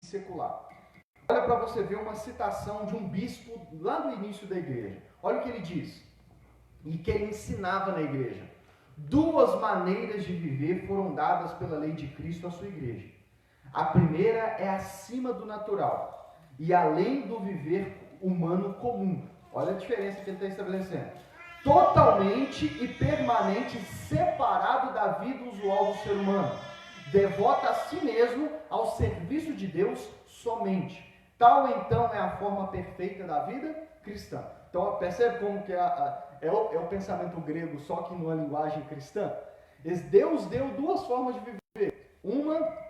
secular. Olha para você ver uma citação de um bispo lá no início da igreja. Olha o que ele diz. E que ele ensinava na igreja. 2 maneiras de viver foram dadas pela lei de Cristo à sua igreja. A primeira é acima do natural e além do viver humano comum. Olha a diferença que ele está estabelecendo. Totalmente e permanente separado da vida usual do ser humano. Devota a si mesmo ao serviço de Deus somente. Tal então é a forma perfeita da vida cristã. Então percebe como que é o pensamento grego, só que numa linguagem cristã? Deus deu 2 formas de viver. Uma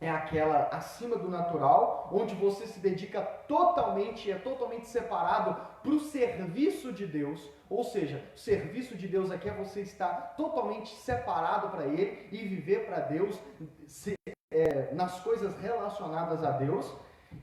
é aquela acima do natural, onde você se dedica totalmente, é totalmente separado para o serviço de Deus. Ou seja, o serviço de Deus aqui é você estar totalmente separado para Ele e viver para Deus nas coisas relacionadas a Deus.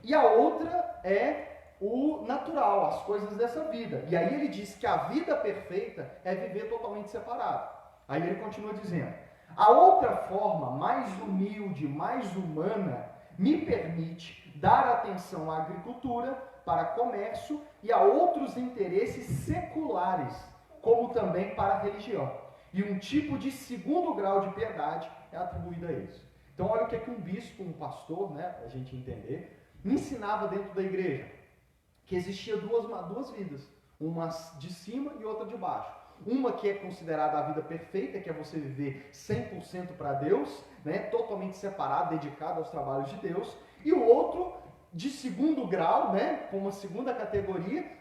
E a outra é o natural, as coisas dessa vida. E aí ele diz que a vida perfeita é viver totalmente separado. Aí ele continua dizendo: a outra forma, mais humilde, mais humana, me permite dar atenção à agricultura, para comércio e a outros interesses seculares, como também para a religião. E um tipo de segundo grau de piedade é atribuído a eles. Então olha o que é que um bispo, um pastor, né, para a gente entender, ensinava dentro da igreja. Que existia duas vidas, uma de cima e outra de baixo. Uma que é considerada a vida perfeita, que é você viver 100% para Deus, né, totalmente separado, dedicado aos trabalhos de Deus. E o outro, de segundo grau, né, com uma segunda categoria,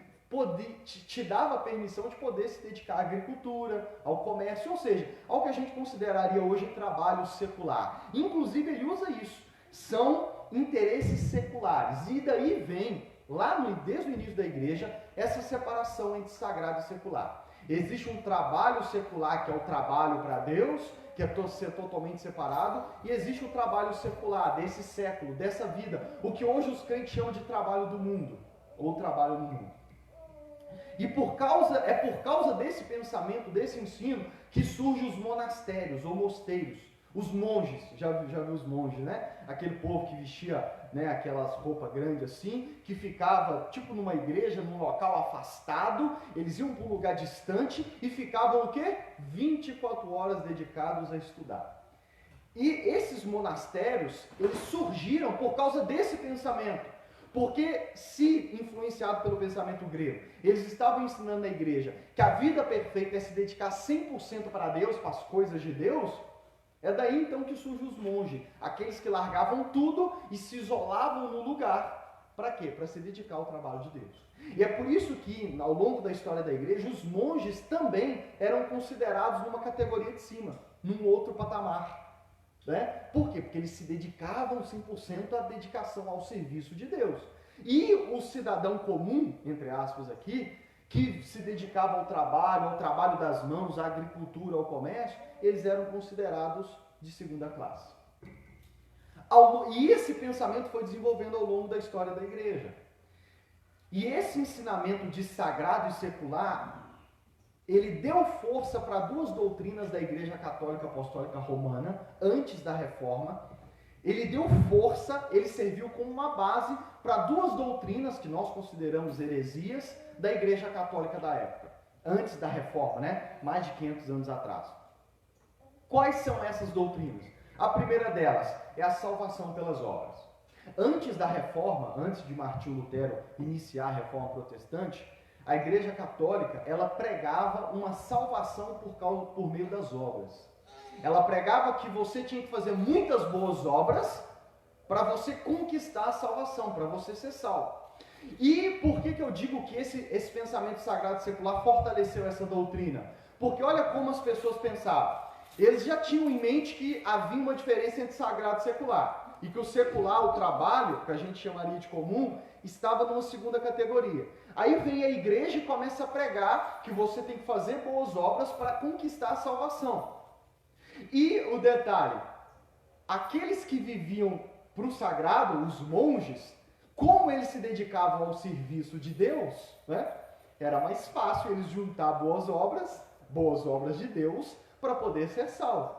te dava a permissão de poder se dedicar à agricultura, ao comércio, ou seja, ao que a gente consideraria hoje trabalho secular. Inclusive ele usa isso, são interesses seculares. E daí vem, desde o início da igreja, essa separação entre sagrado e secular. Existe um trabalho secular, que é o trabalho para Deus, que é ser totalmente separado, e existe o trabalho secular desse século, dessa vida, o que hoje os crentes chamam de trabalho do mundo, ou trabalho no mundo. E por causa desse pensamento, desse ensino, que surgem os monastérios ou mosteiros. Os monges, já viu os monges, né? Aquele povo que vestia, né, aquelas roupas grandes assim, que ficava tipo numa igreja, num local afastado, eles iam para um lugar distante e ficavam o quê? 24 horas dedicados a estudar. E esses monastérios, eles surgiram por causa desse pensamento. Porque se influenciado pelo pensamento grego, eles estavam ensinando na igreja que a vida perfeita é se dedicar 100% para Deus, para as coisas de Deus. É daí então que surgem os monges, aqueles que largavam tudo e se isolavam no lugar. Para quê? Para se dedicar ao trabalho de Deus. E é por isso que, ao longo da história da igreja, os monges também eram considerados numa categoria de cima, num outro patamar. Né? Por quê? Porque eles se dedicavam 100% à dedicação ao serviço de Deus. E o cidadão comum, entre aspas aqui, que se dedicava ao trabalho das mãos, à agricultura, ao comércio, eles eram considerados de segunda classe. E esse pensamento foi desenvolvendo ao longo da história da igreja. E esse ensinamento de sagrado e secular, ele deu força para 2 doutrinas da Igreja Católica Apostólica Romana, antes da Reforma. Ele deu força, ele serviu como uma base para 2 doutrinas que nós consideramos heresias da Igreja Católica da época, antes da Reforma, né? Mais de 500 anos atrás. Quais são essas doutrinas? A primeira delas é a salvação pelas obras. Antes da Reforma, antes de Martinho Lutero iniciar a Reforma Protestante, a Igreja Católica, ela pregava uma salvação por meio das obras. Ela pregava que você tinha que fazer muitas boas obras para você conquistar a salvação, para você ser salvo. E por que eu digo que esse pensamento sagrado secular fortaleceu essa doutrina? Porque olha como as pessoas pensavam. Eles já tinham em mente que havia uma diferença entre sagrado e secular. E que o secular, o trabalho, que a gente chamaria de comum, estava numa segunda categoria. Aí vem a igreja e começa a pregar que você tem que fazer boas obras para conquistar a salvação. E o detalhe, aqueles que viviam para o sagrado, os monges, como eles se dedicavam ao serviço de Deus, né, era mais fácil eles juntar boas obras de Deus, para poder ser salvo.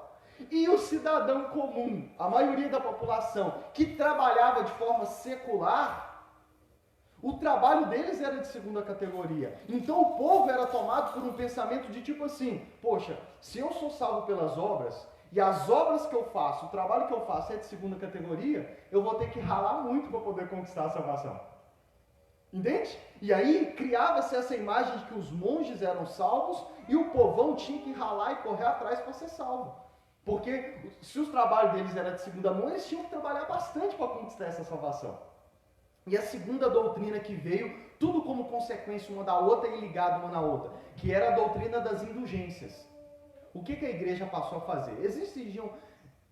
E o cidadão comum, a maioria da população, que trabalhava de forma secular, o trabalho deles era de segunda categoria. Então o povo era tomado por um pensamento de tipo assim, poxa, se eu sou salvo pelas obras, e as obras que eu faço, o trabalho que eu faço é de segunda categoria, eu vou ter que ralar muito para poder conquistar a salvação. Entende? E aí criava-se essa imagem de que os monges eram salvos e o povão tinha que ralar e correr atrás para ser salvo. Porque se o trabalho deles era de segunda mão, eles tinham que trabalhar bastante para conquistar essa salvação. E a segunda doutrina que veio, tudo como consequência uma da outra e ligado uma na outra, que era a doutrina das indulgências. O que a igreja passou a fazer?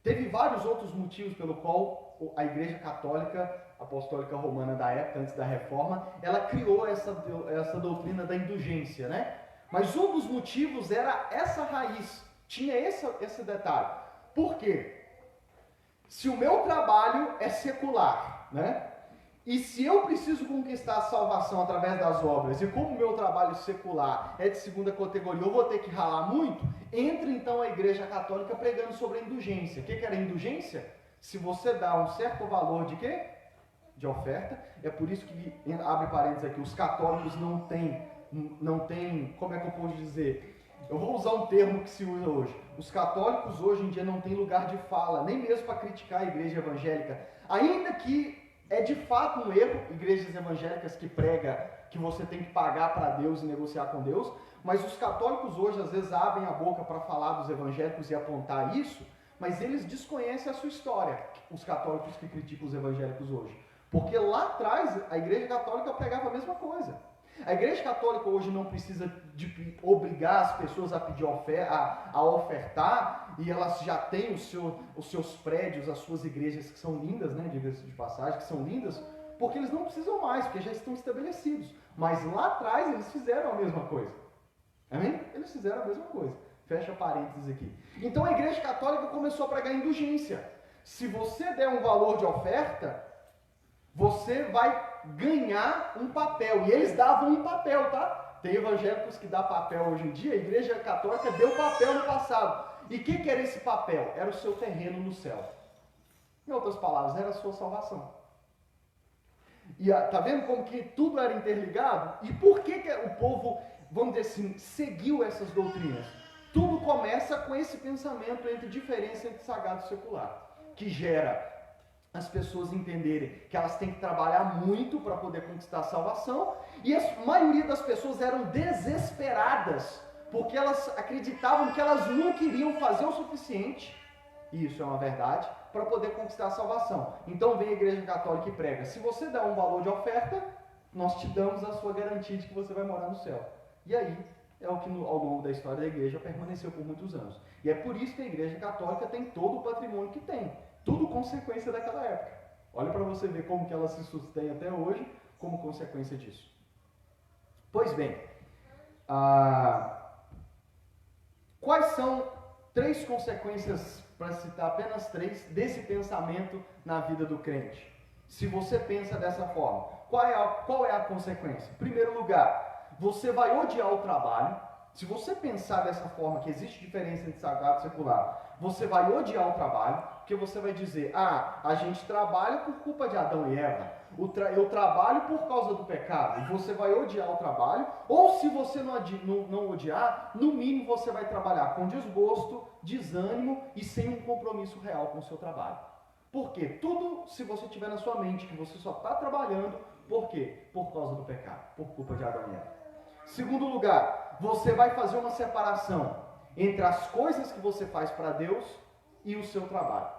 Teve vários outros motivos pelo qual a igreja católica, apostólica romana da época, antes da reforma, ela criou essa doutrina da indulgência, né? Mas um dos motivos era essa raiz, tinha esse detalhe. Por quê? Se o meu trabalho é secular, né? E se eu preciso conquistar a salvação através das obras, e como o meu trabalho secular é de segunda categoria, eu vou ter que ralar muito, entra então a igreja católica pregando sobre a indulgência. O que era a indulgência? Se você dá um certo valor de quê? De oferta. É por isso que, abre parênteses aqui, os católicos não têm, como é que eu posso dizer? Eu vou usar um termo que se usa hoje. Os católicos hoje em dia não têm lugar de fala, nem mesmo para criticar a igreja evangélica. Ainda que é de fato um erro, igrejas evangélicas que pregam que você tem que pagar para Deus e negociar com Deus, mas os católicos hoje às vezes abrem a boca para falar dos evangélicos e apontar isso, mas eles desconhecem a sua história, os católicos que criticam os evangélicos hoje. Porque lá atrás a igreja católica pregava a mesma coisa. A igreja católica hoje não precisa de obrigar as pessoas a pedir a ofertar, e elas já têm os seus prédios, as suas igrejas que são lindas, né, diga-se de passagem, que são lindas, porque eles não precisam mais, porque já estão estabelecidos. Mas lá atrás eles fizeram a mesma coisa. Amém? Eles fizeram a mesma coisa. Fecha parênteses aqui. Então a igreja católica começou a pregar indulgência. Se você der um valor de oferta, você vai ganhar um papel. E eles davam um papel, tá? Tem evangélicos que dão papel hoje em dia. A igreja católica deu papel no passado. E o que era esse papel? Era o seu terreno no céu. Em outras palavras, era a sua salvação. E tá vendo como que tudo era interligado? E por que o povo, vamos dizer assim, seguiu essas doutrinas? Tudo começa com esse pensamento entre diferença entre sagrado e secular, que gera as pessoas entenderem que elas têm que trabalhar muito para poder conquistar a salvação, e a maioria das pessoas eram desesperadas, porque elas acreditavam que elas não queriam fazer o suficiente, e isso é uma verdade, para poder conquistar a salvação. Então vem a igreja católica e prega, se você dá um valor de oferta, nós te damos a sua garantia de que você vai morar no céu. E aí é o que ao longo da história da igreja permaneceu por muitos anos. E é por isso que a igreja católica tem todo o patrimônio que tem. Tudo consequência daquela época. Olha para você ver como que ela se sustém até hoje como consequência disso. Pois bem, quais são 3 consequências, para citar apenas 3, desse pensamento na vida do crente? Se você pensa dessa forma, qual é a consequência? Em primeiro lugar, você vai odiar o trabalho. Se você pensar dessa forma, que existe diferença entre sagrado e secular, você vai odiar o trabalho, porque você vai dizer, a gente trabalha por culpa de Adão e Eva, eu trabalho por causa do pecado, e você vai odiar o trabalho, ou se você não odiar, no mínimo você vai trabalhar com desgosto, desânimo e sem um compromisso real com o seu trabalho. Por quê? Tudo, se você tiver na sua mente que você só está trabalhando, por quê? Por causa do pecado, por culpa de Adão e Eva. Segundo lugar, você vai fazer uma separação entre as coisas que você faz para Deus e o seu trabalho.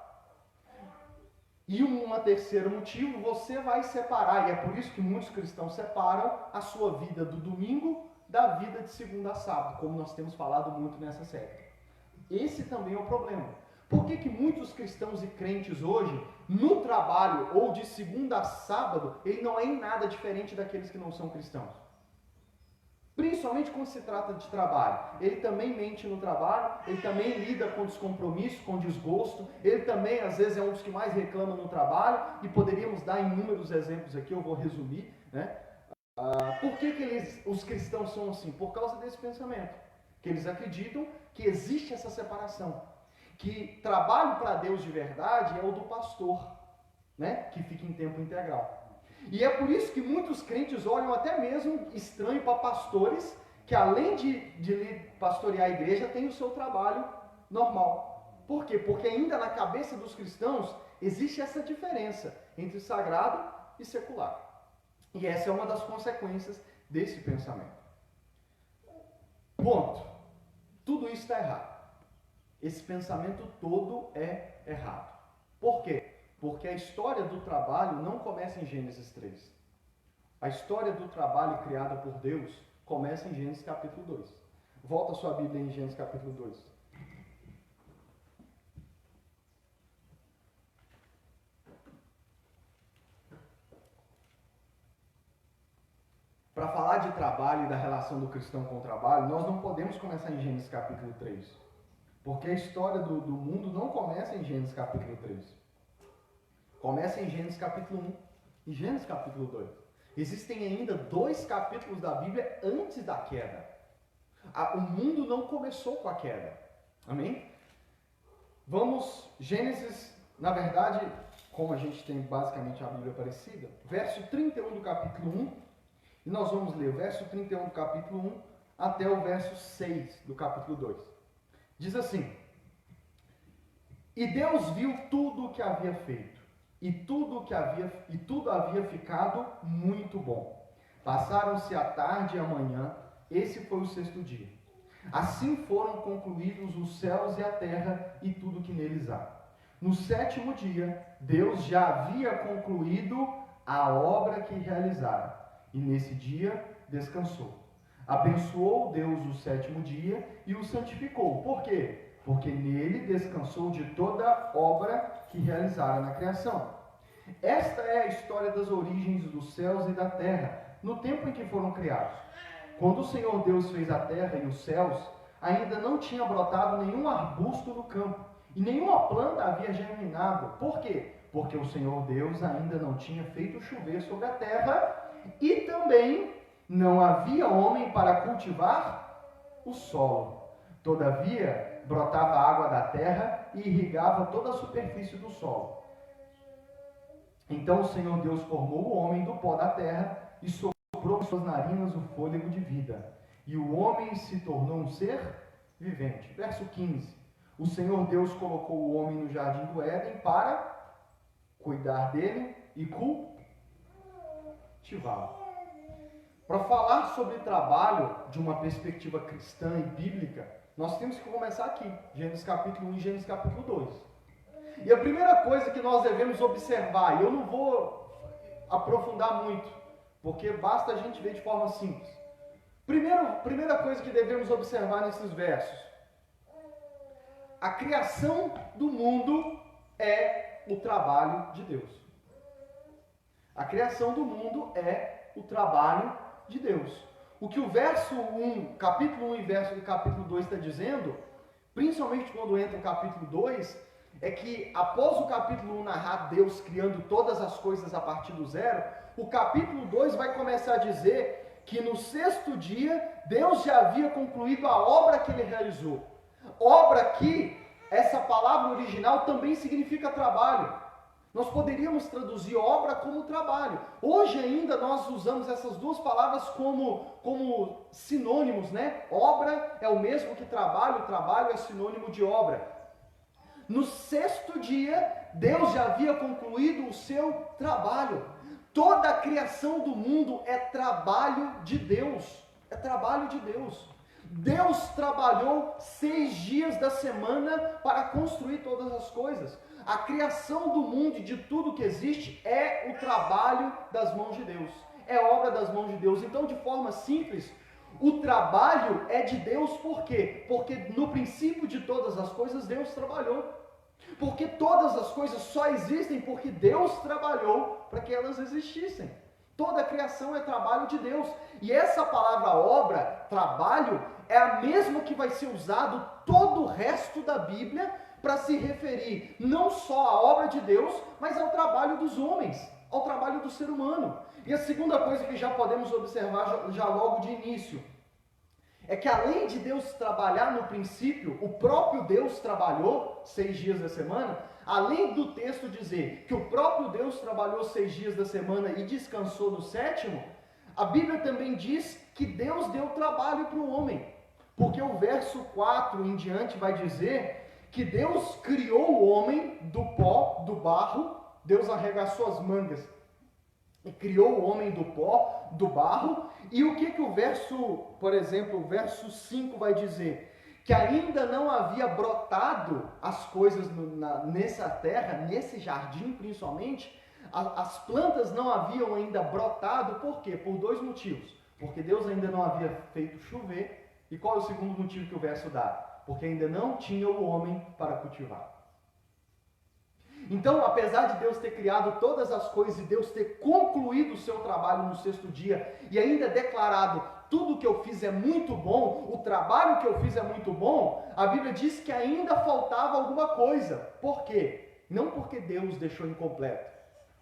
E um terceiro motivo, você vai separar, e é por isso que muitos cristãos separam a sua vida do domingo da vida de segunda a sábado, como nós temos falado muito nessa série. Esse também é o problema. Por que muitos cristãos e crentes hoje, no trabalho ou de segunda a sábado, ele não é em nada diferente daqueles que não são cristãos? Principalmente quando se trata de trabalho. Ele também mente no trabalho, ele também lida com descompromisso, com desgosto, ele também às vezes é um dos que mais reclama no trabalho, e poderíamos dar inúmeros exemplos aqui, eu vou resumir, né? Por que os cristãos são assim? Por causa desse pensamento, que eles acreditam que existe essa separação. que trabalho para Deus de verdade é o do pastor, né? Que fica em tempo integral. E é por isso que muitos crentes olham até mesmo estranho para pastores que, além de pastorear a igreja, tem o seu trabalho normal. Por quê? Porque ainda na cabeça dos cristãos existe essa diferença entre sagrado e secular. E essa é uma das consequências desse pensamento. Ponto. Tudo isso está errado. Esse pensamento todo é errado. Por quê? Porque a história do trabalho não começa em Gênesis 3. A história do trabalho criada por Deus começa em Gênesis capítulo 2. Volta a sua Bíblia em Gênesis capítulo 2. Para falar de trabalho e da relação do cristão com o trabalho, nós não podemos começar em Gênesis capítulo 3. Porque a história do mundo não começa em Gênesis capítulo 3. Começa em Gênesis capítulo 1 e Gênesis capítulo 2. Existem ainda 2 capítulos da Bíblia antes da queda. O mundo não começou com a queda. Amém? Vamos, Gênesis, na verdade, como a gente tem basicamente a Bíblia parecida, verso 31 do capítulo 1. E nós vamos ler o verso 31 do capítulo 1 até o verso 6 do capítulo 2. Diz assim: E Deus viu tudo o que havia feito, e tudo havia ficado muito bom. Passaram-se a tarde e a manhã, esse foi o 6º dia. Assim foram concluídos os céus e a terra e tudo que neles há. No 7º dia, Deus já havia concluído a obra que realizara. E nesse dia descansou. Abençoou Deus o 7º dia e o santificou. Por quê? Porque nele descansou de toda obra que realizara na criação. Esta é a história das origens dos céus e da terra, no tempo em que foram criados. Quando o Senhor Deus fez a terra e os céus, ainda não tinha brotado nenhum arbusto no campo, e nenhuma planta havia germinado. Por quê? Porque o Senhor Deus ainda não tinha feito chover sobre a terra, e também não havia homem para cultivar o solo. Todavia, brotava água da terra e irrigava toda a superfície do solo. Então o Senhor Deus formou o homem do pó da terra e soprou em suas narinas o fôlego de vida. E o homem se tornou um ser vivente. Verso 15. O Senhor Deus colocou o homem no jardim do Éden para cuidar dele e cultivá-lo. Para falar sobre trabalho de uma perspectiva cristã e bíblica, nós temos que começar aqui, Gênesis capítulo 1 e Gênesis capítulo 2. E a primeira coisa que nós devemos observar, e eu não vou aprofundar muito, porque basta a gente ver de forma simples. Primeira coisa que devemos observar nesses versos: a criação do mundo é o trabalho de Deus. A criação do mundo é o trabalho de Deus. O que o verso 1, capítulo 1 e verso do capítulo 2 está dizendo, principalmente quando entra o capítulo 2, é que após o capítulo 1 narrar Deus criando todas as coisas a partir do zero, o capítulo 2 vai começar a dizer que no 6º dia Deus já havia concluído a obra que ele realizou. Obra que, essa palavra original também significa trabalho. Nós poderíamos traduzir obra como trabalho. Hoje ainda nós usamos essas duas palavras como sinônimos, né? Obra é o mesmo que trabalho é sinônimo de obra. No 6º dia, Deus já havia concluído o seu trabalho. Toda a criação do mundo é trabalho de Deus. É trabalho de Deus. Deus trabalhou 6 dias da semana para construir todas as coisas. A criação do mundo e de tudo que existe é o trabalho das mãos de Deus. É obra das mãos de Deus. Então, de forma simples, o trabalho é de Deus. Por quê? Porque no princípio de todas as coisas, Deus trabalhou. Porque todas as coisas só existem porque Deus trabalhou para que elas existissem. Toda a criação é trabalho de Deus. E essa palavra obra, trabalho, é a mesma que vai ser usado todo o resto da Bíblia para se referir não só à obra de Deus, mas ao trabalho dos homens, ao trabalho do ser humano. E a segunda coisa que já podemos observar já logo de início é que além de Deus trabalhar no princípio, o próprio Deus trabalhou 6 dias da semana. Além do texto dizer que o próprio Deus trabalhou 6 dias da semana e descansou no sétimo, a Bíblia também diz que Deus deu trabalho para o homem. Porque o verso 4 em diante vai dizer que Deus criou o homem do pó, do barro. Deus arregaçou as mangas e criou o homem do pó, do barro. E o que o verso, por exemplo, o verso 5 vai dizer? Que ainda não havia brotado as coisas nessa terra, nesse jardim principalmente, as plantas não haviam ainda brotado. Por quê? Por 2 motivos. Porque Deus ainda não havia feito chover. E qual é o segundo motivo que o verso dá? Porque ainda não tinha o homem para cultivar. Então, apesar de Deus ter criado todas as coisas e Deus ter concluído o seu trabalho no 6º dia e ainda declarado: tudo que eu fiz é muito bom, o trabalho que eu fiz é muito bom, a Bíblia diz que ainda faltava alguma coisa. Por quê? Não porque Deus deixou incompleto,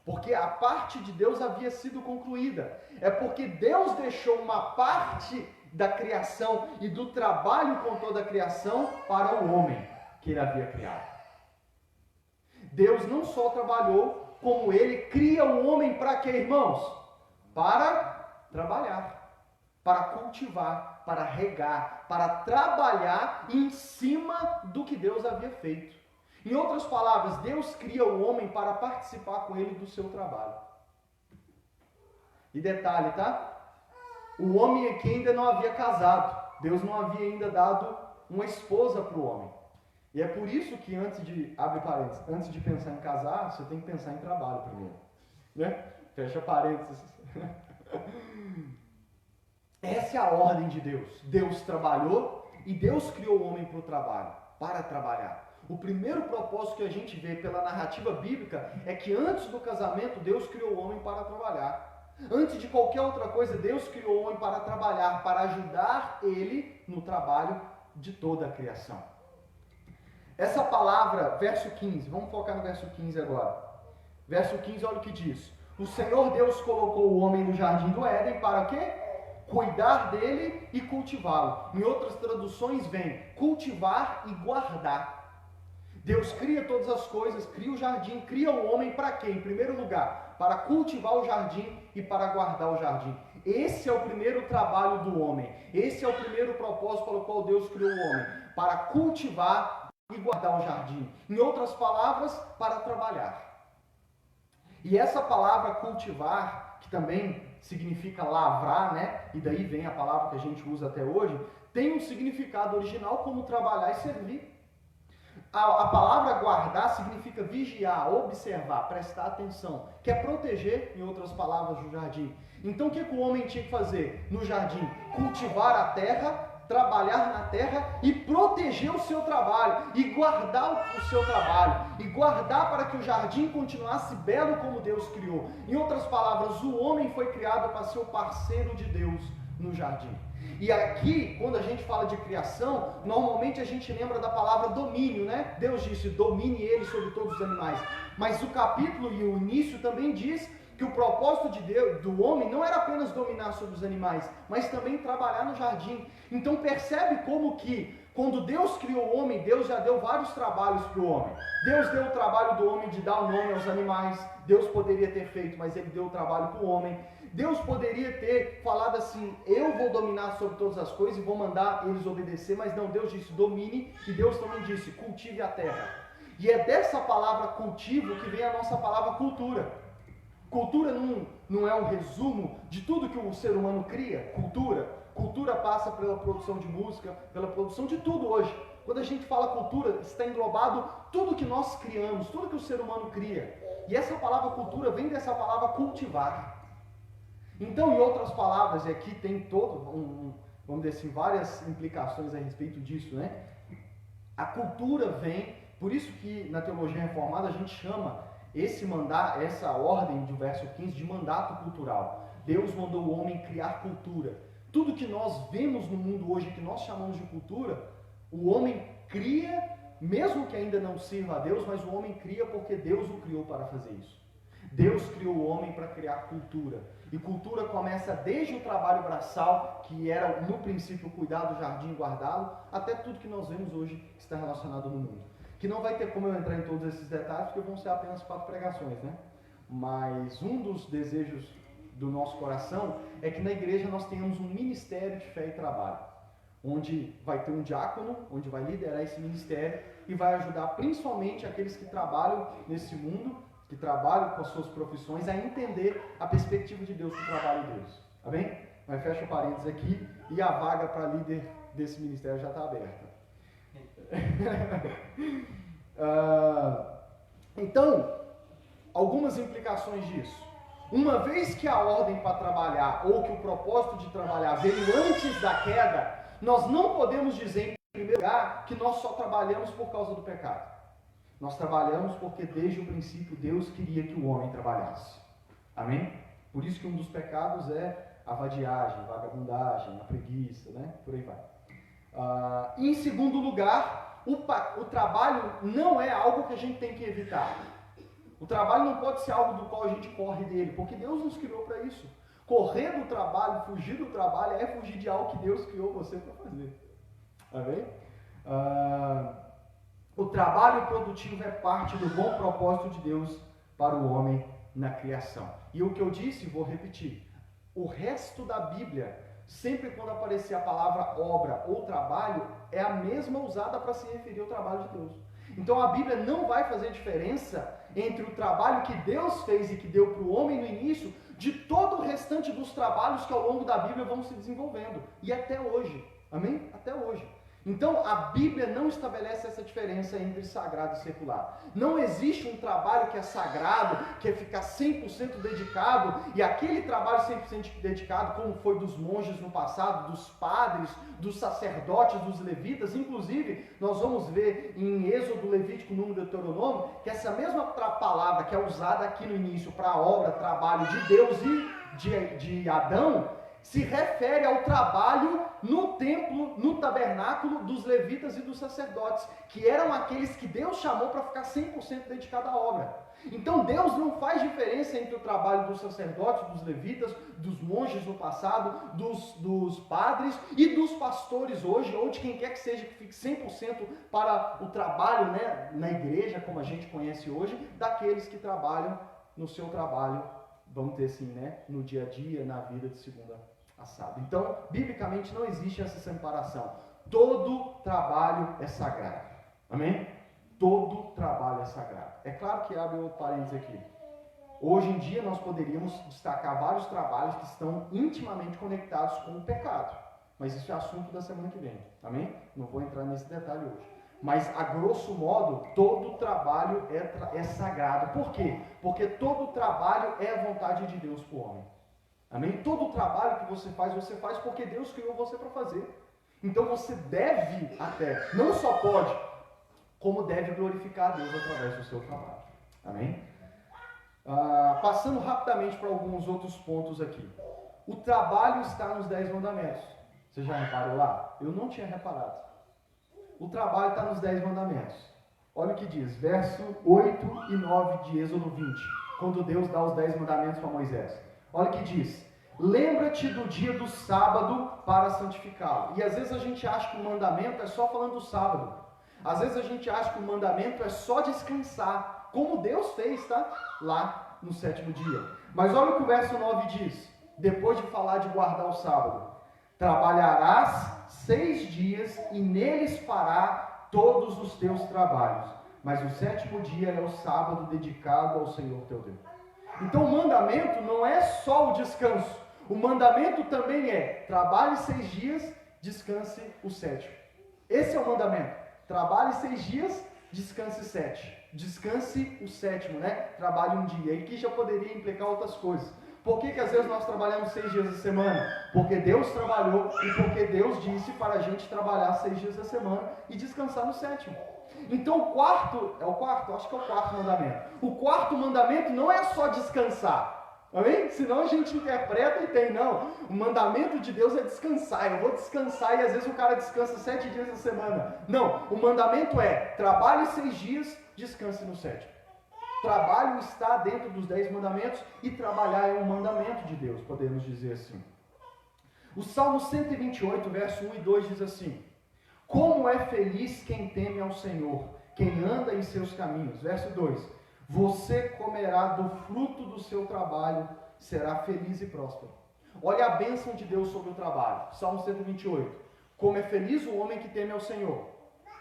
porque a parte de Deus havia sido concluída. É porque Deus deixou uma parte da criação e do trabalho com toda a criação para o homem que ele havia criado. Deus não só trabalhou, como ele cria o homem para quê, irmãos? Para trabalhar, para cultivar, para regar, para trabalhar em cima do que Deus havia feito. Em outras palavras, Deus cria o homem para participar com ele do seu trabalho. E detalhe, tá? O homem aqui ainda não havia casado. Deus não havia ainda dado uma esposa para o homem. E é por isso que abre parênteses, antes de pensar em casar, você tem que pensar em trabalho primeiro. Né? Fecha parênteses. Essa é a ordem de Deus. Deus trabalhou e Deus criou o homem para o trabalho, para trabalhar. O primeiro propósito que a gente vê pela narrativa bíblica é que antes do casamento, Deus criou o homem para trabalhar. Antes de qualquer outra coisa, Deus criou o homem para trabalhar, para ajudar ele no trabalho de toda a criação. Essa palavra, verso 15, vamos focar no verso 15 agora. Verso 15, olha o que diz. O Senhor Deus colocou o homem no jardim do Éden para o quê? Cuidar dele e cultivá-lo. Em outras traduções vem cultivar e guardar. Deus cria todas as coisas, cria o jardim, cria o homem para quê? Em primeiro lugar, para cultivar o jardim e para guardar o jardim. Esse é o primeiro trabalho do homem. Esse é o primeiro propósito pelo qual Deus criou o homem. Para cultivar e guardar o jardim. Em outras palavras, para trabalhar. E essa palavra cultivar, que também significa lavrar, né? E daí vem a palavra que a gente usa até hoje, tem um significado original como trabalhar e servir. A palavra guardar significa vigiar, observar, prestar atenção, que é proteger, em outras palavras, o jardim. Então o que o homem tinha que fazer no jardim? Cultivar a terra, trabalhar na terra e proteger o seu trabalho, e guardar o seu trabalho, e guardar para que o jardim continuasse belo como Deus criou. Em outras palavras, o homem foi criado para ser o parceiro de Deus no jardim. E aqui, quando a gente fala de criação, normalmente a gente lembra da palavra domínio, né? Deus disse, domine ele sobre todos os animais. Mas o capítulo e o início também diz que o propósito de Deus, do homem, não era apenas dominar sobre os animais, mas também trabalhar no jardim. Então percebe como que, quando Deus criou o homem, Deus já deu vários trabalhos para o homem. Deus deu o trabalho do homem de dar o nome aos animais. Deus poderia ter feito, mas ele deu o trabalho para o homem. Deus poderia ter falado assim, eu vou dominar sobre todas as coisas e vou mandar eles obedecer, mas não, Deus disse domine, e Deus também disse cultive a terra. E é dessa palavra cultivo que vem a nossa palavra cultura. Cultura não é um resumo de tudo que o ser humano cria. Cultura passa pela produção de música, pela produção de tudo hoje. Quando a gente fala cultura, está englobado tudo que nós criamos, tudo que o ser humano cria. E essa palavra cultura vem dessa palavra cultivar. Então, em outras palavras, e aqui tem vamos dizer assim, várias implicações a respeito disso, né? A cultura vem, por isso que na teologia reformada a gente chama essa ordem do verso 15 de mandato cultural. Deus mandou o homem criar cultura. Tudo que nós vemos no mundo hoje, que nós chamamos de cultura, o homem cria, mesmo que ainda não sirva a Deus, mas o homem cria porque Deus o criou para fazer isso. Deus criou o homem para criar cultura. E cultura começa desde o trabalho braçal, que era no princípio cuidar do jardim e guardá-lo, até tudo que nós vemos hoje que está relacionado no mundo. Que não vai ter como eu entrar em todos esses detalhes, porque vão ser apenas 4 pregações, né? Mas um dos desejos do nosso coração é que na igreja nós tenhamos um ministério de fé e trabalho, onde vai ter um diácono, onde vai liderar esse ministério e vai ajudar principalmente aqueles que trabalham nesse mundo, que trabalham com as suas profissões, a entender a perspectiva de Deus para o trabalho deles. Amém? Mas fecha o parênteses aqui e a vaga para líder desse ministério já está aberta. Então, algumas implicações disso. Uma vez que a ordem para trabalhar, ou que o propósito de trabalhar veio antes da queda, nós não podemos dizer, em primeiro lugar, que nós só trabalhamos por causa do pecado. Nós trabalhamos porque desde o princípio Deus queria que o homem trabalhasse. Amém? Por isso que um dos pecados é a vadiagem, a vagabundagem, a preguiça, né? Por aí vai. E em segundo lugar, o trabalho não é algo que a gente tem que evitar. O trabalho não pode ser algo do qual a gente corre dele, porque Deus nos criou para isso. Correr do trabalho, fugir do trabalho é fugir de algo que Deus criou você para fazer. Amém? O trabalho produtivo é parte do bom propósito de Deus para o homem na criação. E o que eu disse, vou repetir. O resto da Bíblia, sempre quando aparecer a palavra obra ou trabalho, é a mesma usada para se referir ao trabalho de Deus. Então a Bíblia não vai fazer diferença entre o trabalho que Deus fez e que deu para o homem no início, de todo o restante dos trabalhos que ao longo da Bíblia vão se desenvolvendo. E até hoje. Amém? Até hoje. Então a Bíblia não estabelece essa diferença entre sagrado e secular. Não existe um trabalho que é sagrado, que é ficar 100% dedicado, e aquele trabalho 100% dedicado, como foi dos monges no passado, dos padres, dos sacerdotes, dos levitas. Inclusive, nós vamos ver em Êxodo, Levítico, Número e Deuteronômio, que essa mesma palavra que é usada aqui no início para a obra, trabalho de Deus e de Adão, se refere ao trabalho no templo, no tabernáculo dos levitas e dos sacerdotes, que eram aqueles que Deus chamou para ficar 100% dedicado à obra. Então Deus não faz diferença entre o trabalho dos sacerdotes, dos levitas, dos monges no passado, dos padres e dos pastores hoje, ou de quem quer que seja que fique 100% para o trabalho, né, na igreja, como a gente conhece hoje, daqueles que trabalham no seu trabalho, vamos dizer assim, né, no dia a dia, na vida de segunda a sábado. Então, biblicamente não existe essa separação. Todo trabalho é sagrado. Amém? Todo trabalho é sagrado. É claro que abre outro parênteses aqui. Hoje em dia nós poderíamos destacar vários trabalhos que estão intimamente conectados com o pecado. Mas isso é assunto da semana que vem. Amém? Não vou entrar nesse detalhe hoje. Mas, a grosso modo, todo trabalho é sagrado. Por quê? Porque todo trabalho é a vontade de Deus para o homem. Amém? Todo trabalho que você faz porque Deus criou você para fazer. Então você deve até, não só pode, como deve glorificar a Deus através do seu trabalho. Amém? Passando rapidamente para alguns outros pontos aqui. O trabalho está nos 10 mandamentos. Você já reparou lá? Eu não tinha reparado. O trabalho está nos 10 mandamentos. Olha o que diz, verso 8 e 9 de Êxodo 20, quando Deus dá os 10 mandamentos para Moisés. Olha o que diz, lembra-te do dia do sábado para santificá-lo. E às vezes a gente acha que o mandamento é só falando do sábado. Às vezes a gente acha que o mandamento é só descansar, como Deus fez, tá? Lá no 7º dia. Mas olha o que o verso 9 diz, depois de falar de guardar o sábado. Trabalharás 6 dias e neles fará todos os teus trabalhos. Mas o 7º dia é o sábado dedicado ao Senhor teu Deus. Então o mandamento não é só o descanso. O mandamento também é, trabalhe 6 dias, descanse o 7º. Esse é o mandamento. Trabalhe 6 dias, descanse 7. Descanse o 7º, né? Trabalhe um dia. E aqui já poderia implicar outras coisas. Por que às vezes nós trabalhamos 6 dias da semana? Porque Deus trabalhou e porque Deus disse para a gente trabalhar 6 dias da semana e descansar no 7º. Então o quarto mandamento. O quarto mandamento não é só descansar. Amém? Senão a gente interpreta e tem, não. O mandamento de Deus é descansar. Eu vou descansar e às vezes o cara descansa 7 dias da semana. Não, o mandamento é trabalhe 6 dias, descanse no 7º. Trabalho está dentro dos 10 mandamentos e trabalhar é um mandamento de Deus, podemos dizer assim. O Salmo 128, verso 1 e 2 diz assim: como é feliz quem teme ao Senhor, quem anda em seus caminhos. Verso 2: você comerá do fruto do seu trabalho, será feliz e próspero. Olha a bênção de Deus sobre o trabalho. Salmo 128. Como é feliz o homem que teme ao Senhor.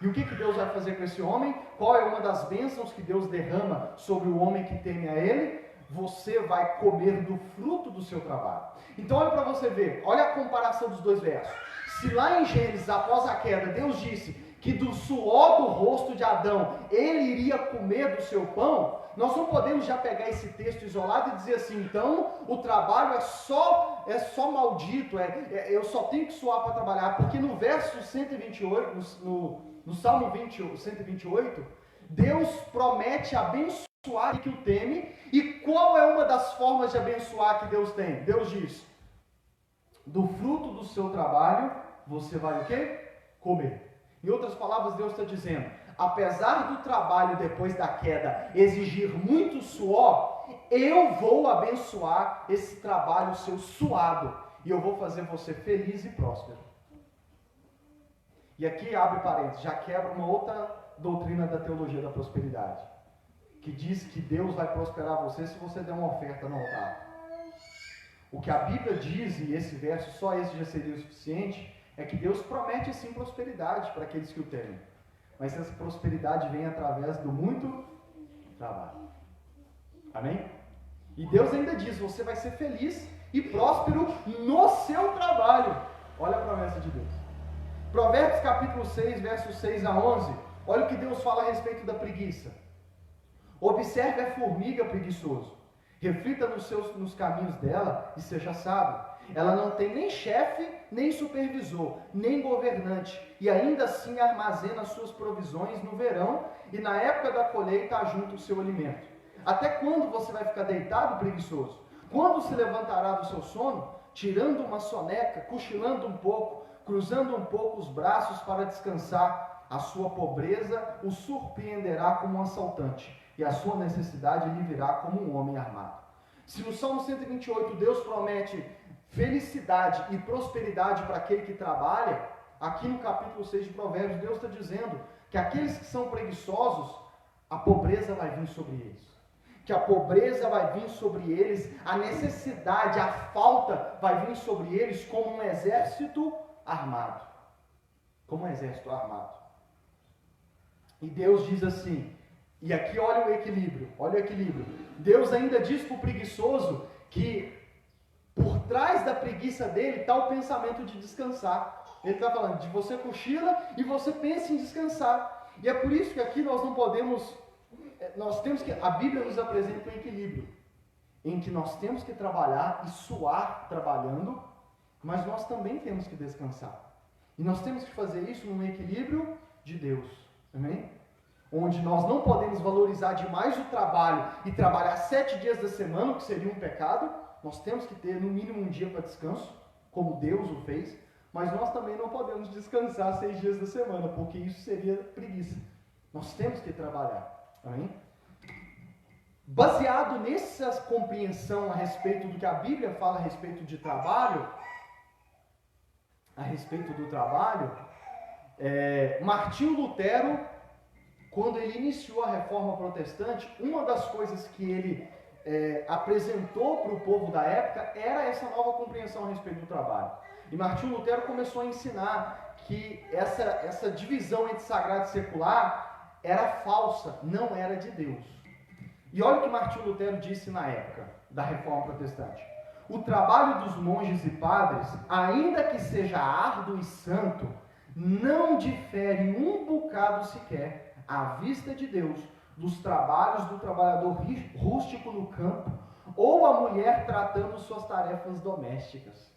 E o que Deus vai fazer com esse homem? Qual é uma das bênçãos que Deus derrama sobre o homem que teme a Ele? Você vai comer do fruto do seu trabalho. Então olha para você ver, olha a comparação dos dois versos. Se lá em Gênesis, após a queda, Deus disse que do suor do rosto de Adão ele iria comer do seu pão, nós não podemos já pegar esse texto isolado e dizer assim, então o trabalho é só maldito, eu só tenho que suar para trabalhar, porque no verso 128, no Salmo 128, Deus promete abençoar que o teme. E qual é uma das formas de abençoar que Deus tem? Deus diz, do fruto do seu trabalho você vai o quê? Comer. Em outras palavras, Deus está dizendo, apesar do trabalho depois da queda exigir muito suor, eu vou abençoar esse trabalho seu suado, e eu vou fazer você feliz e próspero. E aqui abre parênteses, já quebra uma outra doutrina da teologia da prosperidade, que diz que Deus vai prosperar você se você der uma oferta no altar. O que a Bíblia diz, e esse verso, só esse já seria o suficiente, é que Deus promete sim prosperidade para aqueles que o temem. Mas essa prosperidade vem através do muito trabalho. Amém? E Deus ainda diz, você vai ser feliz e próspero no seu trabalho. Olha a promessa de Deus. Provérbios capítulo 6, versos 6 a 11. Olha o que Deus fala a respeito da preguiça. Observe a formiga preguiçoso. Reflita nos caminhos dela e seja sábio. Ela não tem nem chefe, nem supervisor, nem governante, e ainda assim armazena suas provisões no verão, e na época da colheita ajunta o seu alimento. Até quando você vai ficar deitado, preguiçoso? Quando se levantará do seu sono, tirando uma soneca, cochilando um pouco, cruzando um pouco os braços para descansar? A sua pobreza o surpreenderá como um assaltante, e a sua necessidade lhe virá como um homem armado. Se no Salmo 128 Deus promete felicidade e prosperidade para aquele que trabalha, aqui no capítulo 6 de Provérbios, Deus está dizendo que aqueles que são preguiçosos, a pobreza vai vir sobre eles. Que a pobreza vai vir sobre eles, a necessidade, a falta vai vir sobre eles como um exército armado. Como um exército armado. E Deus diz assim, e aqui olha o equilíbrio, Deus ainda diz para o preguiçoso que por trás da preguiça dele está o pensamento de descansar. Ele está falando de você cochila e você pensa em descansar. E é por isso que aqui nós temos que, a Bíblia nos apresenta um equilíbrio, em que nós temos que trabalhar e suar trabalhando, mas nós também temos que descansar. E nós temos que fazer isso num equilíbrio de Deus. Amém? Onde nós não podemos valorizar demais o trabalho e trabalhar 7 dias da semana, o que seria um pecado. Nós temos que ter no mínimo um dia para descanso, como Deus o fez, mas nós também não podemos descansar 6 dias da semana, porque isso seria preguiça. Nós temos que trabalhar. Amém? Baseado nessa compreensão a respeito do que a Bíblia fala a respeito de trabalho, Martinho Lutero, quando ele iniciou a Reforma Protestante, uma das coisas que ele apresentou para o povo da época era essa nova compreensão a respeito do trabalho. E Martinho Lutero começou a ensinar que essa divisão entre sagrado e secular era falsa, não era de Deus. E olha o que Martinho Lutero disse na época da Reforma Protestante. O trabalho dos monges e padres, ainda que seja árduo e santo, não difere um bocado sequer, à vista de Deus, dos trabalhos do trabalhador rústico no campo, ou a mulher tratando suas tarefas domésticas.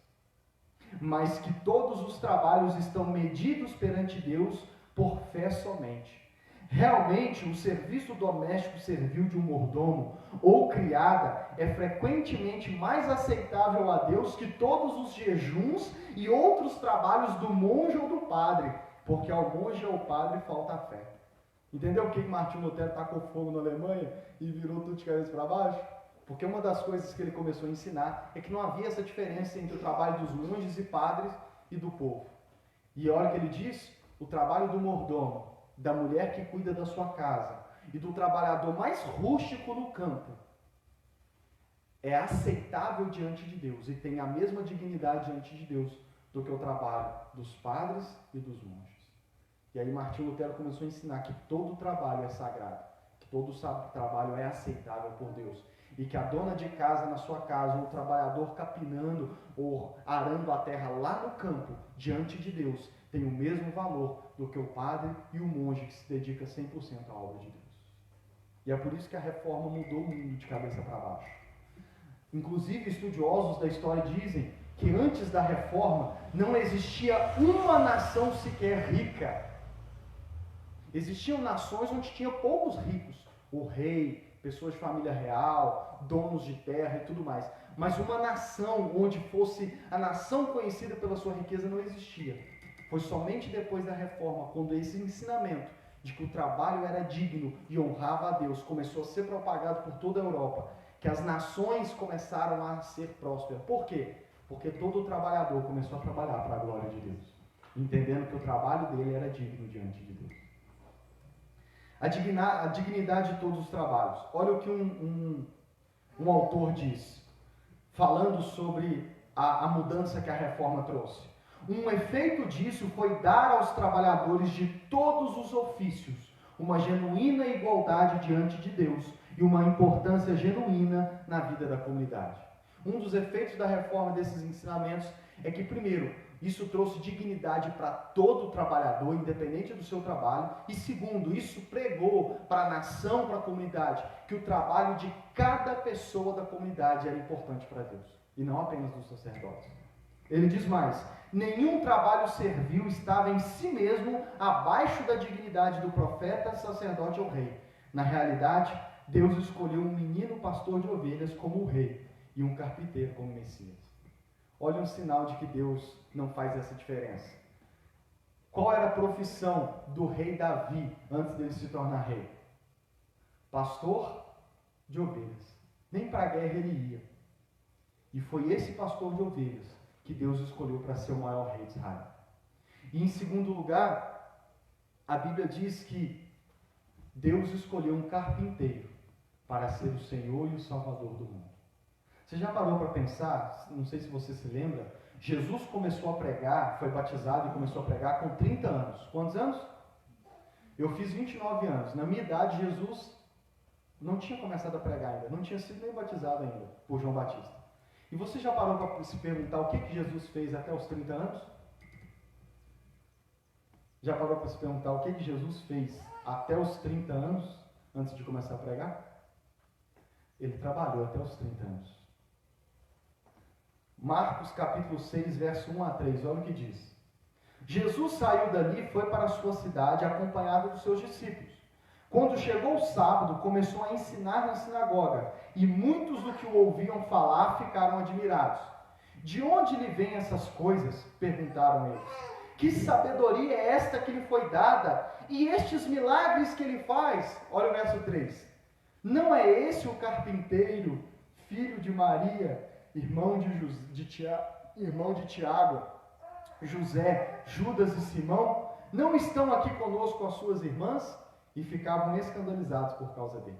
Mas que todos os trabalhos estão medidos perante Deus por fé somente. Realmente, o serviço doméstico servil de um mordomo ou criada é frequentemente mais aceitável a Deus que todos os jejuns e outros trabalhos do monge ou do padre, porque ao monge ou ao padre falta a fé. Entendeu por que Martinho Lutero tacou fogo na Alemanha e virou tudo de cabeça para baixo? Porque uma das coisas que ele começou a ensinar é que não havia essa diferença entre o trabalho dos monges e padres e do povo. E olha o que ele diz: o trabalho do mordomo, da mulher que cuida da sua casa e do trabalhador mais rústico no campo é aceitável diante de Deus e tem a mesma dignidade diante de Deus do que o trabalho dos padres e dos monges. E aí Martinho Lutero começou a ensinar que todo trabalho é sagrado, que todo trabalho é aceitável por Deus. E que a dona de casa na sua casa, ou o trabalhador capinando ou arando a terra lá no campo, diante de Deus, tem o mesmo valor do que o padre e o monge que se dedica 100% à obra de Deus. E é por isso que a reforma mudou o mundo de cabeça para baixo. Inclusive, estudiosos da história dizem que antes da reforma não existia uma nação sequer rica. Existiam nações onde tinha poucos ricos, o rei, pessoas de família real, donos de terra e tudo mais. Mas uma nação onde fosse a nação conhecida pela sua riqueza não existia. Foi somente depois da reforma, quando esse ensinamento de que o trabalho era digno e honrava a Deus começou a ser propagado por toda a Europa, que as nações começaram a ser prósperas. Por quê? Porque todo trabalhador começou a trabalhar para a glória de Deus, entendendo que o trabalho dele era digno diante de Deus. A dignidade de todos os trabalhos. Olha o que um autor diz, falando sobre a mudança que a reforma trouxe. Um efeito disso foi dar aos trabalhadores de todos os ofícios uma genuína igualdade diante de Deus e uma importância genuína na vida da comunidade. Um dos efeitos da reforma desses ensinamentos é que, primeiro, isso trouxe dignidade para todo trabalhador, independente do seu trabalho. E segundo, isso pregou para a nação, para a comunidade, que o trabalho de cada pessoa da comunidade era importante para Deus, e não apenas dos sacerdotes. Ele diz mais: nenhum trabalho servil estava em si mesmo abaixo da dignidade do profeta, sacerdote ou rei. Na realidade, Deus escolheu um menino pastor de ovelhas como o rei e um carpinteiro como Messias. Olha um sinal de que Deus não faz essa diferença. Qual era a profissão do rei Davi antes dele se tornar rei? Pastor de ovelhas. Nem para a guerra ele ia. E foi esse pastor de ovelhas que Deus escolheu para ser o maior rei de Israel. E em segundo lugar, a Bíblia diz que Deus escolheu um carpinteiro para ser o Senhor e o Salvador do mundo. Você já parou para pensar, não sei se você se lembra, Jesus começou a pregar, foi batizado e começou a pregar com 30 anos. Quantos anos? Eu fiz 29 anos. Na minha idade, Jesus não tinha começado a pregar ainda, não tinha sido nem batizado ainda por João Batista. E você já parou para se perguntar o que Jesus fez até os 30 anos? Já parou para se perguntar o que Jesus fez até os 30 anos, antes de começar a pregar? Ele trabalhou até os 30 anos. Marcos capítulo 6, verso 1 a 3, olha o que diz. Jesus saiu dali e foi para a sua cidade acompanhado dos seus discípulos. Quando chegou o sábado, começou a ensinar na sinagoga, e muitos do que o ouviam falar ficaram admirados. De onde lhe vêm essas coisas? Perguntaram eles. Que sabedoria é esta que lhe foi dada? E estes milagres que ele faz? Olha o verso 3. Não é esse o carpinteiro, filho de Maria, irmão de Tiago, José, Judas e Simão? Não estão aqui conosco as suas irmãs? E ficavam escandalizados por causa dele.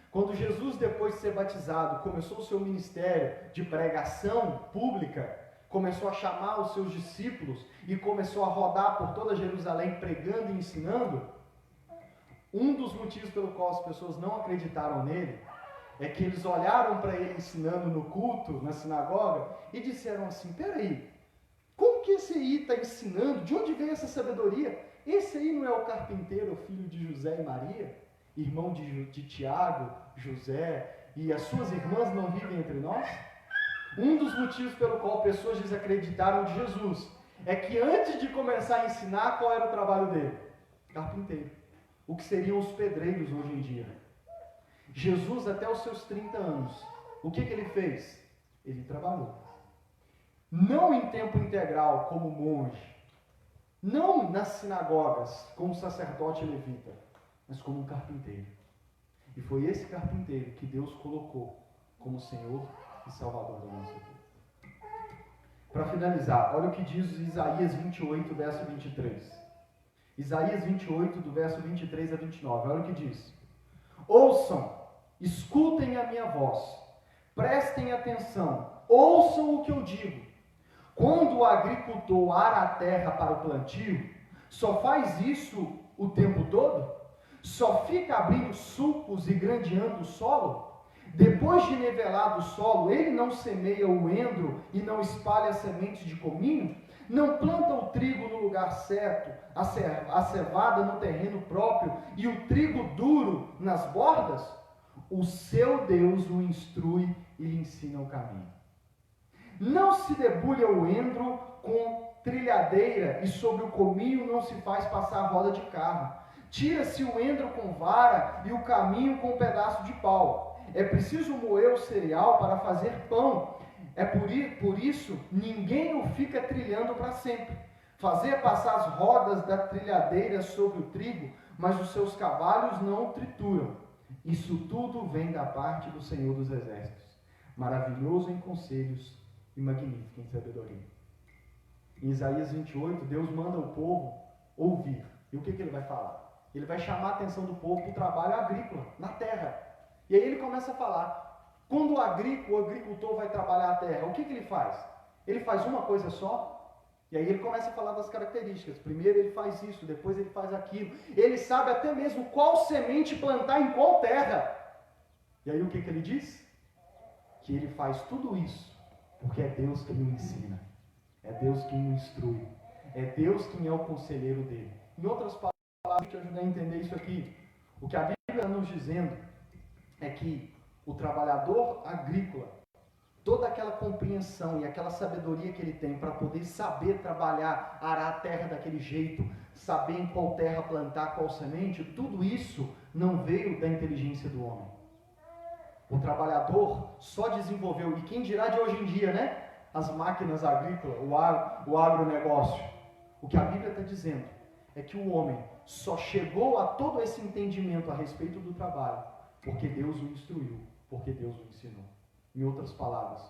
Quando Jesus, depois de ser batizado, começou o seu ministério de pregação pública, começou a chamar os seus discípulos e começou a rodar por toda Jerusalém pregando e ensinando, um dos motivos pelo qual as pessoas não acreditaram nele é que eles olharam para ele ensinando no culto, na sinagoga, e disseram assim: peraí, como que esse aí está ensinando? De onde veio essa sabedoria? Esse aí não é o carpinteiro, filho de José e Maria, irmão de Tiago, José, e as suas irmãs não vivem entre nós? Um dos motivos pelo qual pessoas desacreditaram de Jesus é que antes de começar a ensinar, qual era o trabalho dele? Carpinteiro. O que seriam os pedreiros hoje em dia. Jesus, até os seus 30 anos, o que ele fez? Ele trabalhou. Não em tempo integral, como monge. Não nas sinagogas, como sacerdote levita. mas como um carpinteiro. E foi esse carpinteiro que Deus colocou como Senhor e Salvador da nossa vida. Para finalizar, olha o que diz Isaías 28, verso 23. Isaías 28, do verso 23 a 29. Olha o que diz. Ouçam, escutem a minha voz, prestem atenção, ouçam o que eu digo. Quando o agricultor ara a terra para o plantio, só faz isso o tempo todo? Só fica abrindo sulcos e grandeando o solo? Depois de nivelado o solo, ele não semeia o endro e não espalha sementes de cominho? Não planta o trigo no lugar certo, a cevada no terreno próprio e o trigo duro nas bordas? O seu Deus o instrui e lhe ensina o caminho. Não se debulha o endro com trilhadeira e sobre o cominho não se faz passar roda de carro. Tira-se o endro com vara e o caminho com um pedaço de pau. É preciso moer o cereal para fazer pão. Por isso, ninguém o fica trilhando para sempre. Fazer passar as rodas da trilhadeira sobre o trigo, mas os seus cavalos não o trituram. Isso tudo vem da parte do Senhor dos Exércitos, maravilhoso em conselhos e magnífico em sabedoria. Em Isaías 28, Deus manda o povo ouvir. E o que ele vai falar? Ele vai chamar a atenção do povo para o trabalho agrícola, na terra. E aí ele começa a falar. Quando o agricultor vai trabalhar a terra, o que ele faz? Ele faz uma coisa só? E aí ele começa a falar das características. Primeiro ele faz isso, depois ele faz aquilo. Ele sabe até mesmo qual semente plantar em qual terra. E aí o que ele diz? Que ele faz tudo isso porque é Deus que o ensina. É Deus que o instrui. É Deus quem é o conselheiro dele. Em outras palavras, para te ajudar a entender isso aqui, o que a Bíblia está nos dizendo é que o trabalhador agrícola, toda aquela compreensão e aquela sabedoria que ele tem para poder saber trabalhar, arar a terra daquele jeito, saber em qual terra plantar qual semente, tudo isso não veio da inteligência do homem. O trabalhador só desenvolveu, e quem dirá de hoje em dia, né? As máquinas agrícolas, o agronegócio. O que a Bíblia está dizendo é que o homem só chegou a todo esse entendimento a respeito do trabalho porque Deus o instruiu, porque Deus o ensinou. Em outras palavras,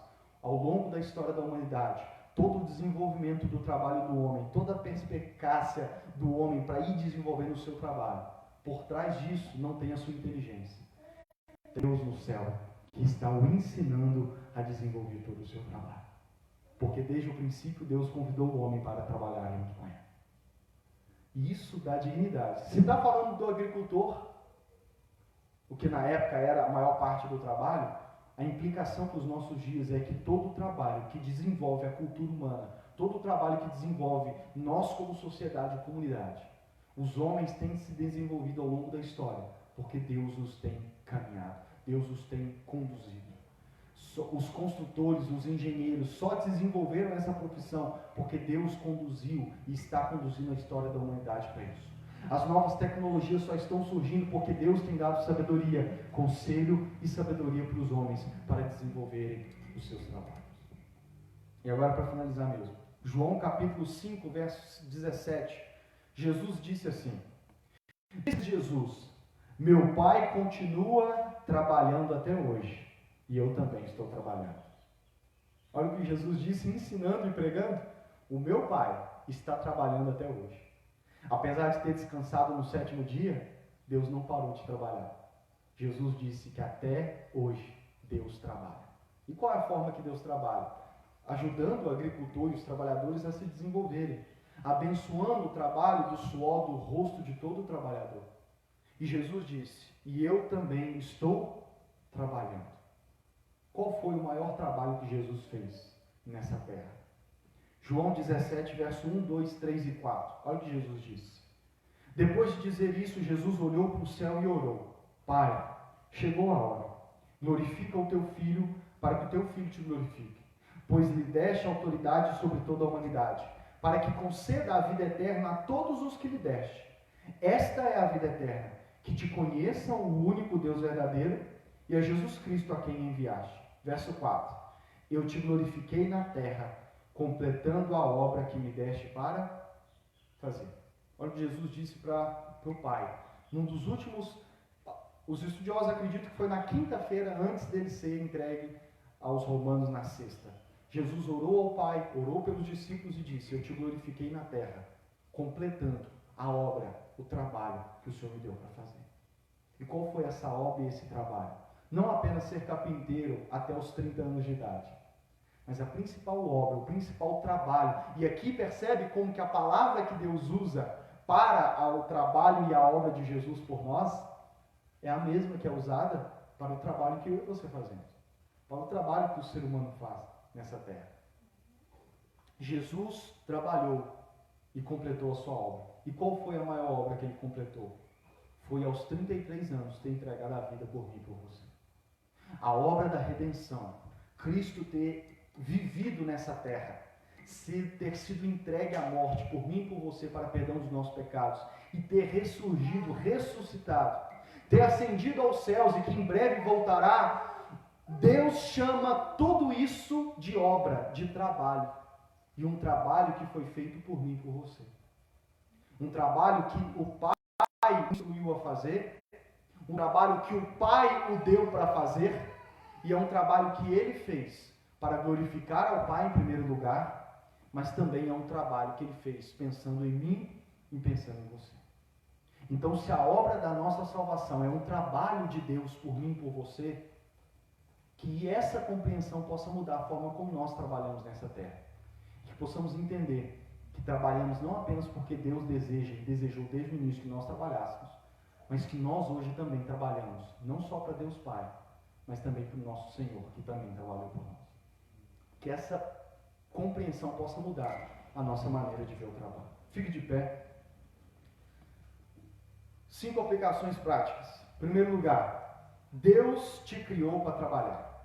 ao longo da história da humanidade, todo o desenvolvimento do trabalho do homem, toda a perspicácia do homem para ir desenvolvendo o seu trabalho, por trás disso não tem a sua inteligência. Deus no céu, que está o ensinando a desenvolver todo o seu trabalho. Porque desde o princípio Deus convidou o homem para trabalhar junto com ele. E isso dá dignidade. Se está falando do agricultor, o que na época era a maior parte do trabalho, a implicação para os nossos dias é que todo o trabalho que desenvolve a cultura humana, todo o trabalho que desenvolve nós como sociedade e comunidade, os homens têm se desenvolvido ao longo da história, porque Deus os tem caminhado, Deus os tem conduzido. Os construtores, os engenheiros só desenvolveram essa profissão porque Deus conduziu e está conduzindo a história da humanidade para isso. As novas tecnologias só estão surgindo porque Deus tem dado sabedoria, conselho e sabedoria para os homens para desenvolverem os seus trabalhos. E agora para finalizar mesmo, João capítulo 5, verso 17, Jesus disse assim, disse Jesus, meu Pai continua trabalhando até hoje e eu também estou trabalhando. Olha o que Jesus disse, ensinando e pregando, o meu Pai está trabalhando até hoje. Apesar de ter descansado no 7º dia, Deus não parou de trabalhar. Jesus disse que até hoje Deus trabalha. E qual é a forma que Deus trabalha? Ajudando o agricultor e os trabalhadores a se desenvolverem, abençoando o trabalho do suor do rosto de todo o trabalhador. E Jesus disse, e eu também estou trabalhando. Qual foi o maior trabalho que Jesus fez nessa terra? João 17, verso 1, 2, 3 e 4. Olha o que Jesus disse. Depois de dizer isso, Jesus olhou para o céu e orou. Pai, chegou a hora. Glorifica o teu Filho, para que o teu Filho te glorifique. Pois lhe deste autoridade sobre toda a humanidade, para que conceda a vida eterna a todos os que lhe deste. Esta é a vida eterna, que te conheçam o único Deus verdadeiro e a Jesus Cristo a quem enviaste. Verso 4. Eu te glorifiquei na terra, completando a obra que me deste para fazer. Olha o que Jesus disse para o Pai. num dos últimos, os estudiosos acreditam que foi na quinta-feira antes dele ser entregue aos romanos na sexta. Jesus orou ao Pai, orou pelos discípulos e disse: eu te glorifiquei na terra, completando a obra, o trabalho que o Senhor me deu para fazer. E qual foi essa obra e esse trabalho? Não apenas ser carpinteiro até os 30 anos de idade, mas a principal obra, o principal trabalho. E aqui percebe como que a palavra que Deus usa para o trabalho e a obra de Jesus por nós é a mesma que é usada para o trabalho que eu e você fazemos, para o trabalho que o ser humano faz nessa terra. Jesus trabalhou e completou a sua obra. E qual foi a maior obra que ele completou? Foi aos 33 anos ter entregado a vida por mim e por você. A obra da redenção, Cristo ter vivido nessa terra, ter sido entregue à morte por mim e por você para perdão dos nossos pecados, e ter ressurgido, ressuscitado, ter ascendido aos céus e que em breve voltará. Deus chama tudo isso de obra, de trabalho. E um trabalho que foi feito por mim e por você. Um trabalho que o Pai instruiu a fazer, um trabalho que o Pai o deu para fazer, e é um trabalho que ele fez para glorificar ao Pai em primeiro lugar, mas também é um trabalho que ele fez pensando em mim e pensando em você. Então, se a obra da nossa salvação é um trabalho de Deus por mim e por você, que essa compreensão possa mudar a forma como nós trabalhamos nessa terra. Que possamos entender que trabalhamos não apenas porque Deus deseja e desejou desde o início que nós trabalhássemos, mas que nós hoje também trabalhamos, não só para Deus Pai, mas também para o nosso Senhor, que também trabalhou por nós. Que essa compreensão possa mudar a nossa maneira de ver o trabalho. Fique de pé. 5 aplicações práticas. Em primeiro lugar, Deus te criou para trabalhar.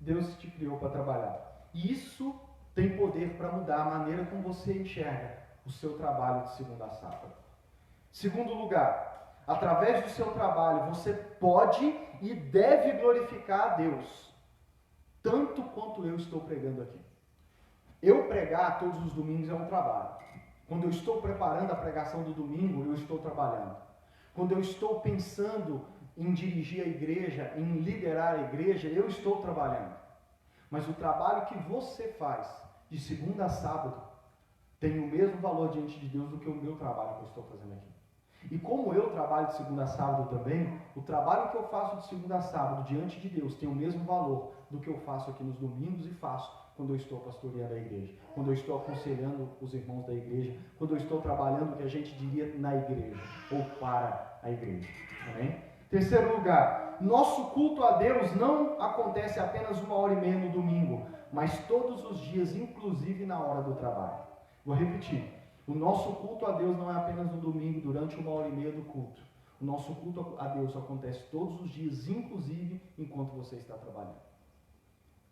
Deus te criou para trabalhar. E isso tem poder para mudar a maneira como você enxerga o seu trabalho de segunda a sábado. Segundo lugar, através do seu trabalho, você pode e deve glorificar a Deus, tanto quanto eu estou pregando aqui. Eu pregar todos os domingos é um trabalho. Quando eu estou preparando a pregação do domingo, eu estou trabalhando. Quando eu estou pensando em dirigir a igreja, em liderar a igreja, eu estou trabalhando. Mas o trabalho que você faz de segunda a sábado tem o mesmo valor diante de Deus do que o meu trabalho que eu estou fazendo aqui. E como eu trabalho de segunda a sábado também, o trabalho que eu faço de segunda a sábado diante de Deus tem o mesmo valor do que eu faço aqui nos domingos e faço quando eu estou pastoreando a igreja, quando eu estou aconselhando os irmãos da igreja, quando eu estou trabalhando o que a gente diria na igreja ou para a igreja. Amém? Terceiro lugar, nosso culto a Deus não acontece apenas 1h30 no domingo, mas todos os dias, inclusive na hora do trabalho. Vou repetir. O nosso culto a Deus não é apenas no domingo, durante 1h30 do culto. O nosso culto a Deus acontece todos os dias, inclusive enquanto você está trabalhando.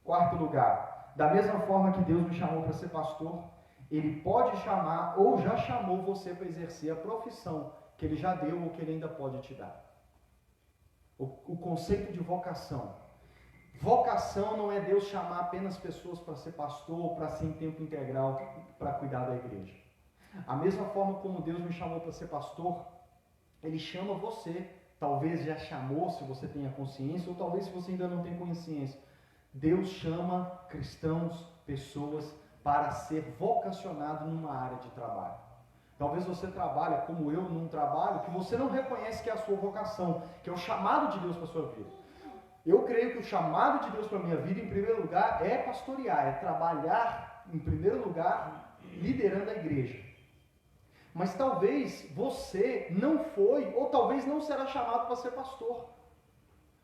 Quarto lugar, da mesma forma que Deus me chamou para ser pastor, Ele pode chamar ou já chamou você para exercer a profissão que Ele já deu ou que Ele ainda pode te dar. O conceito de vocação. Vocação não é Deus chamar apenas pessoas para ser pastor ou para ser em tempo integral para cuidar da igreja. A mesma forma como Deus me chamou para ser pastor, Ele chama você, talvez já chamou se você tem a consciência, ou talvez se você ainda não tem consciência. Deus chama cristãos, pessoas, para ser vocacionado numa área de trabalho. Talvez você trabalhe, como eu, num trabalho que você não reconhece que é a sua vocação, que é o chamado de Deus para a sua vida. Eu creio que o chamado de Deus para a minha vida, em primeiro lugar, é pastorear, é trabalhar, em primeiro lugar, liderando a igreja. Mas talvez você não foi, ou talvez não será chamado para ser pastor.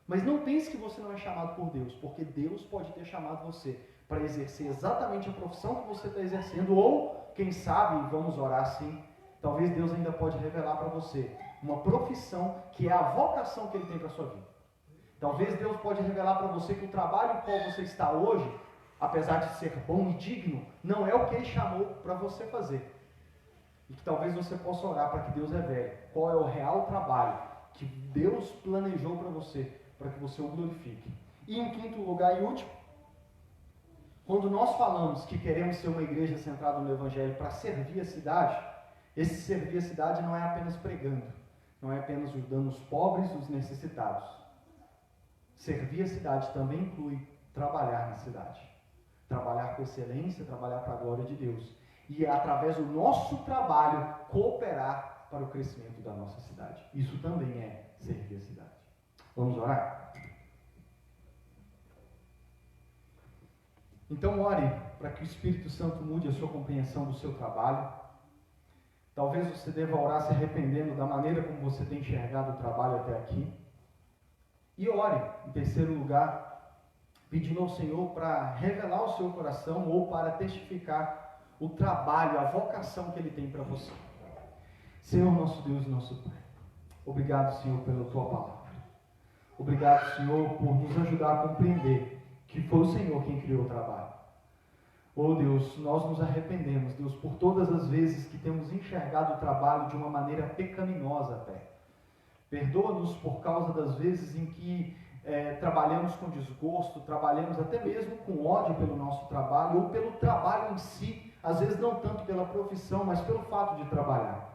Mas não pense que você não é chamado por Deus, porque Deus pode ter chamado você para exercer exatamente a profissão que você está exercendo, ou, quem sabe, vamos orar assim, talvez Deus ainda pode revelar para você uma profissão que é a vocação que Ele tem para a sua vida. Talvez Deus pode revelar para você que o trabalho no qual você está hoje, apesar de ser bom e digno, não é o que Ele chamou para você fazer. E que talvez você possa orar para que Deus revele qual é o real trabalho que Deus planejou para que você o glorifique. E em quinto lugar e último, quando nós falamos que queremos ser uma igreja centrada no Evangelho para servir a cidade, esse servir a cidade não é apenas pregando, não é apenas ajudando os pobres e os necessitados. Servir a cidade também inclui trabalhar na cidade. Trabalhar com excelência, trabalhar para a glória de Deus. E, através do nosso trabalho, cooperar para o crescimento da nossa cidade. Isso também é servir a cidade. Vamos orar? Então, ore para que o Espírito Santo mude a sua compreensão do seu trabalho. Talvez você deva orar se arrependendo da maneira como você tem enxergado o trabalho até aqui. E ore, em terceiro lugar, pedindo ao Senhor para revelar o seu coração ou para testificar o trabalho, a vocação que Ele tem para você. Senhor, nosso Deus e nosso Pai, obrigado, Senhor, pela Tua palavra. Obrigado, Senhor, por nos ajudar a compreender que foi o Senhor quem criou o trabalho. Oh Deus, nós nos arrependemos, Deus, por todas as vezes que temos enxergado o trabalho de uma maneira pecaminosa até. Perdoa-nos por causa das vezes em que trabalhamos com desgosto, trabalhamos até mesmo com ódio pelo nosso trabalho, ou pelo trabalho em si, às vezes não tanto pela profissão, mas pelo fato de trabalhar.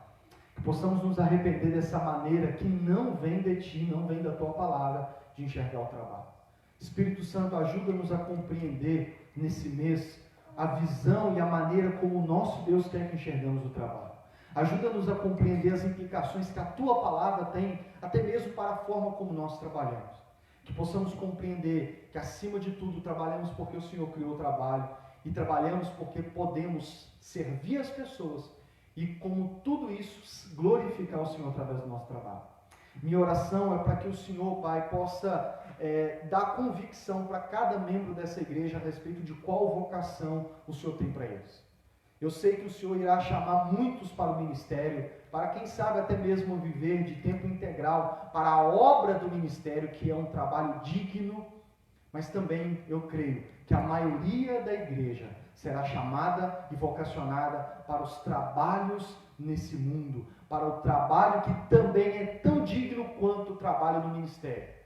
Que possamos nos arrepender dessa maneira que não vem de Ti, não vem da Tua palavra, de enxergar o trabalho. Espírito Santo, ajuda-nos a compreender nesse mês a visão e a maneira como o nosso Deus quer que enxergamos o trabalho. Ajuda-nos a compreender as implicações que a Tua palavra tem, até mesmo para a forma como nós trabalhamos. Que possamos compreender que, acima de tudo, trabalhamos porque o Senhor criou o trabalho e trabalhamos porque podemos servir as pessoas e, como tudo isso, glorificar o Senhor através do nosso trabalho. Minha oração é para que o Senhor, Pai, possa dar convicção para cada membro dessa igreja a respeito de qual vocação o Senhor tem para eles. Eu sei que o Senhor irá chamar muitos para o ministério, para quem sabe até mesmo viver de tempo integral, para a obra do ministério, que é um trabalho digno, mas também eu creio que a maioria da igreja será chamada e vocacionada para os trabalhos nesse mundo, para o trabalho que também é tão digno quanto o trabalho no ministério.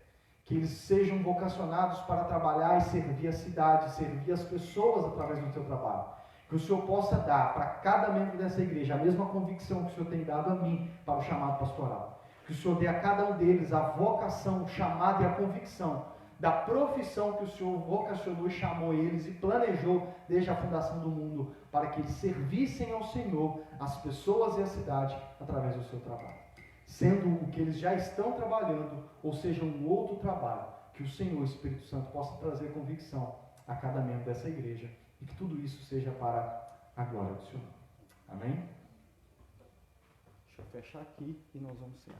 Que eles sejam vocacionados para trabalhar e servir a cidade, servir as pessoas através do seu trabalho. Que o Senhor possa dar para cada membro dessa igreja a mesma convicção que o Senhor tem dado a mim para o chamado pastoral. Que o Senhor dê a cada um deles a vocação, o chamado e a convicção da profissão que o Senhor vocacionou e chamou eles e planejou desde a fundação do mundo, para que eles servissem ao Senhor, as pessoas e a cidade, através do seu trabalho. Sendo o que eles já estão trabalhando, ou seja, um outro trabalho, que o Senhor, o Espírito Santo, possa trazer convicção a cada membro dessa igreja, e que tudo isso seja para a glória do Senhor. Amém? Deixa eu fechar aqui e nós vamos cear.